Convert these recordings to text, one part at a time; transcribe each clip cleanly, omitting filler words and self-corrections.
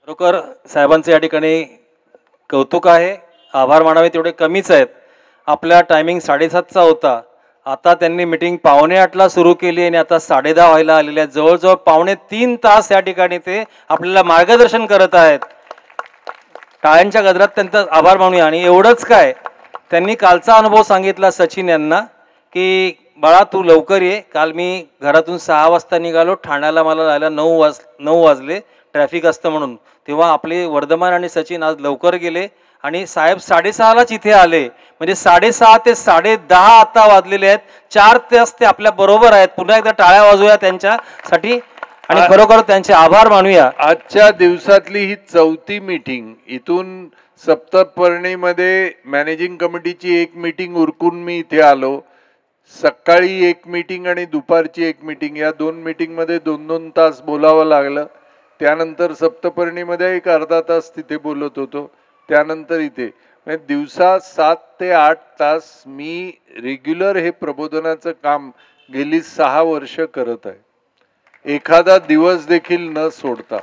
खरोखर साहेबांचे या ठिकाणी कौतुक आहे, आभार मानावे तेवढे कमीच आहेत. आपला टायमिंग 7:30चा होता. आता त्यांनी मीटिंग 7:45ला सुरू केली आणि आता 10:30 व्हायला आलेले आहेत. जवळजवळ 2.5 तास या ठिकाणी ते आपल्याला मार्गदर्शन करत आहेत. टाळ्यांच्या गजरात त्यांचा आभार मानूया. आणि एवढंच काय, त्यांनी कालचा अनुभव सांगितला सचिन यांना की बाळा तू लवकर ये. काल मी घरातून 6 वाजता निघालो, ठाण्याला मला जायला 9 वाजले, ट्रॅफिक असतं म्हणून. तेव्हा आपले वर्धमान आणि सचिन आज लवकर गेले आणि साहेब 6:30लाच इथे आले. म्हणजे 6:30 ते 10:30 आता वाजलेले आहेत. 4 तास ते आपल्या बरोबर आहेत. पुन्हा एकदा टाळ्या वाजवूया त्यांच्यासाठी आणि खरोखर त्यांचे आभार मानूया. आजच्या दिवसातली ही 4थी मीटिंग. इथून सप्तपर्णीमध्ये मॅनेजिंग कमिटीची एक मीटिंग उरकून मी इथे आलो. सकाळी एक मीटिंग आणि दुपारची एक मीटिंग, या 2 मीटिंगमध्ये 2-2 तास बोलावं लागलं. त्यानंतर सप्तपर्णीमध्ये एक अर्धा तास तिथे बोलत होतो. त्यानंतर इथे म्हणजे दिवसा 7 ते 8 तास मी रेग्युलर हे प्रबोधनाचं काम गेली 6 वर्ष करत आहे, एखादा दिवस देखील न सोडता.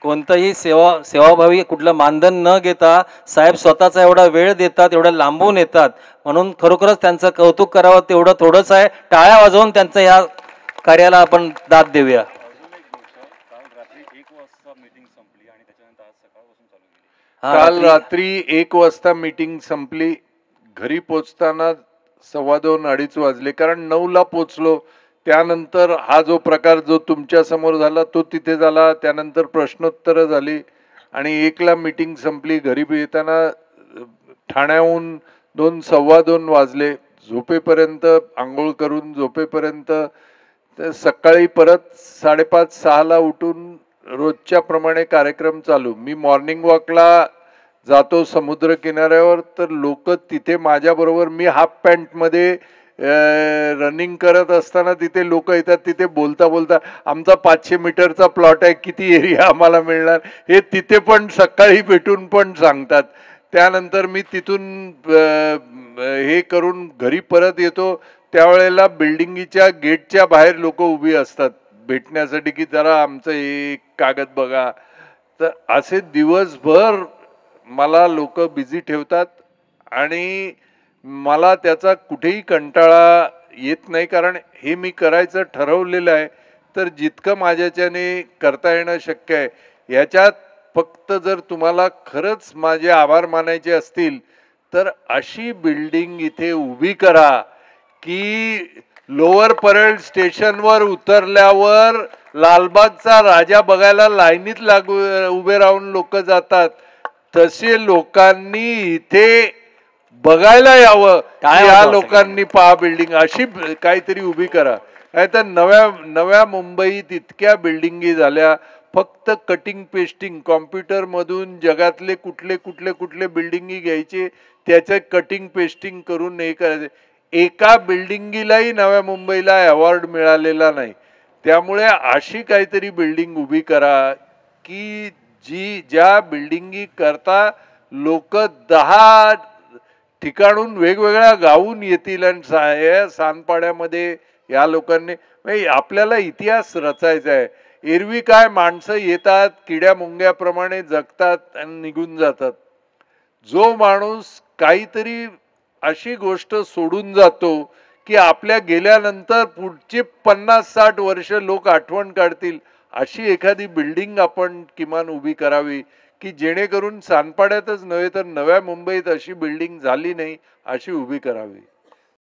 कोणतंही सेवाभावी कुठलं मानधन न घेता साहेब स्वतःचा एवढा वेळ देतात, एवढ्या लांबून येतात. म्हणून खरोखरच त्यांचं कौतुक करावं तेवढं थोडंच आहे. टाळ्या वाजवून त्यांचं या कार्याला आपण दाद देऊया. काल रात्री 1 वाजता मीटिंग संपली. घरी पोचताना 2:15-2:30 वाजले, कारण 9ला पोचलो. त्यानंतर हा जो प्रकार जो तुमच्या समोर झाला तो तिथे झाला. त्यानंतर प्रश्नोत्तर झाली आणि 1ला मीटिंग संपली. घरी येताना ठाण्याहून 2-2:15 वाजले. झोपेपर्यंत, आंघोळ करून झोपेपर्यंत, सकाळी परत 5:30-6ला उठून रोजच्या प्रमाणे कार्यक्रम चालू. मी मॉर्निंग वॉकला जातो समुद्र किनाऱ्यावर, तर लोक तिथे माझ्याबरोबर, मी हाफ पॅन्टमध्ये रनिंग करत असताना तिथे लोक येतात. तिथे बोलता बोलता आमचा 500 मीटरचा प्लॉट आहे, किती एरिया आम्हाला मिळणार, हे तिथे पण सकाळी भेटून पण सांगतात. त्यानंतर मी तिथून हे करून घरी परत येतो. त्यावेळेला बिल्डिंगच्या गेटच्या बाहेर लोक उभी असतात भेटण्यासाठी की जरा आमचं एक कागद बघा. तर असे दिवसभर मला लोक बिझी ठेवतात आणि मला त्याचा कुठेही कंटाळा येत नाही, कारण हे मी करायचं ठरवलेलं आहे. तर जितकं माझ्याच्याने करता येणं शक्य आहे. याच्यात फक्त जर तुम्हाला खरंच माझे आभार मानायचे असतील तर अशी बिल्डिंग इथे उभी करा की लोअर परेल स्टेशनवर उतरल्यावर लालबागचा राजा बघायला लाईनीत उभे राहून लोक जातात, तसे लोकांनी इथे बघायला यावं. या लोकांनी पहा बिल्डिंग अशी काहीतरी उभी करा. नाही तर नव्या मुंबईत इतक्या बिल्डिंगी झाल्या, फक्त कटिंग पेस्टिंग, कॉम्प्युटर मधून जगातले कुठले बिल्डिंगी घ्यायचे, त्याचं कटिंग पेस्टिंग करून हे करायचे. एका बिल्डिंगीलाही नव्या मुंबईला अवॉर्ड मिळालेला नाही. त्यामुळे अशी काहीतरी बिल्डिंग उभी करा की ज्या बिल्डिंगी करता लोक 10 ठिकाणून वेगवेगळ्या गावून येतील. आणि सानपाड्यामध्ये या लोकांनी, आपल्याला इतिहास रचायचा आहे. एरवी काय माणसं येतात, किड्या मुंग्याप्रमाणे जगतात आणि निघून जातात. जो माणूस काहीतरी अशी गोष्ट सोडून जातो की आपल्या गेल्यानंतर पुढचे 50-60 वर्ष लोक आठवण काढतील, अशी एखादी बिल्डिंग आपण किमान उभी करावी की जेणेकरून सानपाड्यातच नव्हे तर नव्या मुंबईत अशी बिल्डिंग झाली नाही, अशी उभी करावी.